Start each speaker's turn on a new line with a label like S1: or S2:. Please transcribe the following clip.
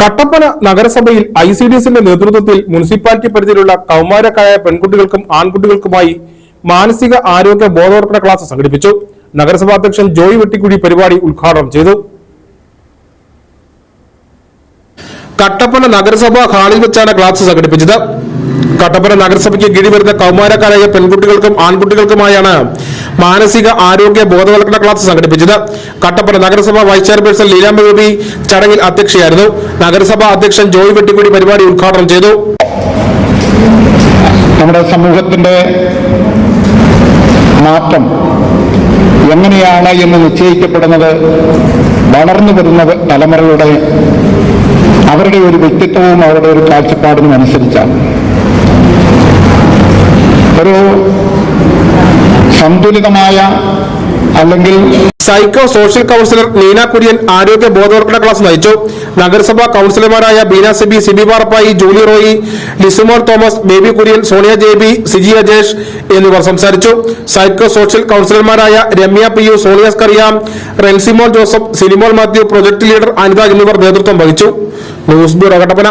S1: കട്ടപ്പന നഗരസഭയിൽ ICDSന്റെ നേതൃത്വത്തിൽ മുനിസിപ്പാലിറ്റി പരിധിയിലുള്ള കൗമാരക്കാരായ പെൺകുട്ടികൾക്കും ആൺകുട്ടികൾക്കുമായി മാനസിക ആരോഗ്യ ബോധവൽക്കരണ ക്ലാസ് സംഘടിപ്പിച്ചു. നഗരസഭാ അധ്യക്ഷൻ ജോയ് വെട്ടിക്കുഴി പരിപാടി ഉദ്ഘാടനം ചെയ്തു. കട്ടപ്പന നഗരസഭാ ഹാളിൽ വെച്ചാണ് ക്ലാസ് സംഘടിപ്പിച്ചത്. കട്ടപ്പന നഗരസഭയ്ക്ക് കീഴിൽ വരുന്ന കൗമാരക്കാരായ പെൺകുട്ടികൾക്കും ആൺകുട്ടികൾക്കുമായാണ് മാനസിക ആരോഗ്യ ബോധവൽക്കരണ ക്ലാസ് സംഘടിപ്പിച്ചത്. കട്ടപ്പന നഗരസഭ വൈസ് ചെയർപേഴ്സൺ ലീലാമ്മ ബേബി ചടങ്ങിൽ അധ്യക്ഷയായിരുന്നു. നഗരസഭാ അധ്യക്ഷൻ ജോയ് വെട്ടിക്കുഴി പരിപാടി ഉദ്ഘാടനം ചെയ്തു.
S2: നമ്മുടെ സമൂഹത്തിന്റെ മാറ്റം എങ്ങനെയാണ് എന്ന് നിശ്ചയിക്കപ്പെടുന്നത് വളർന്നു വരുന്ന തലമുറയുടെ അവരുടെ ഒരു വ്യക്തിത്വവും അവരുടെ ഒരു കാഴ്ചപ്പാടിനും അനുസരിച്ചാണ്. ഒരു സന്തുലിതമായ അല്ലെങ്കിൽ
S1: psycho social counsellor Neena Kurian ആരോഗ്യ ബോധവൽക്കരണ ക്ലാസ് നയിച്ചു. നഗരസഭാ കൗൺസിലർമാരായ ബീന സിബി, സിബി പാറപ്പായി, ജൂലി റോയി, ലിസുമോൾ തോമസ്, ബേബി കുര്യൻ, സോണിയ ജെബി, സിജി അജേഷ് എന്നിവർ സംസാരിച്ചു. സൈക്കോ സോഷ്യൽ കൗൺസിലർമാരായ Ramya P U, Sonia Scaria, Rensimol Joseph, Sinimol Mathew, project leader Anitha എന്നിവർ നേതൃത്വം വഹിച്ചു. News bureau Kattappana.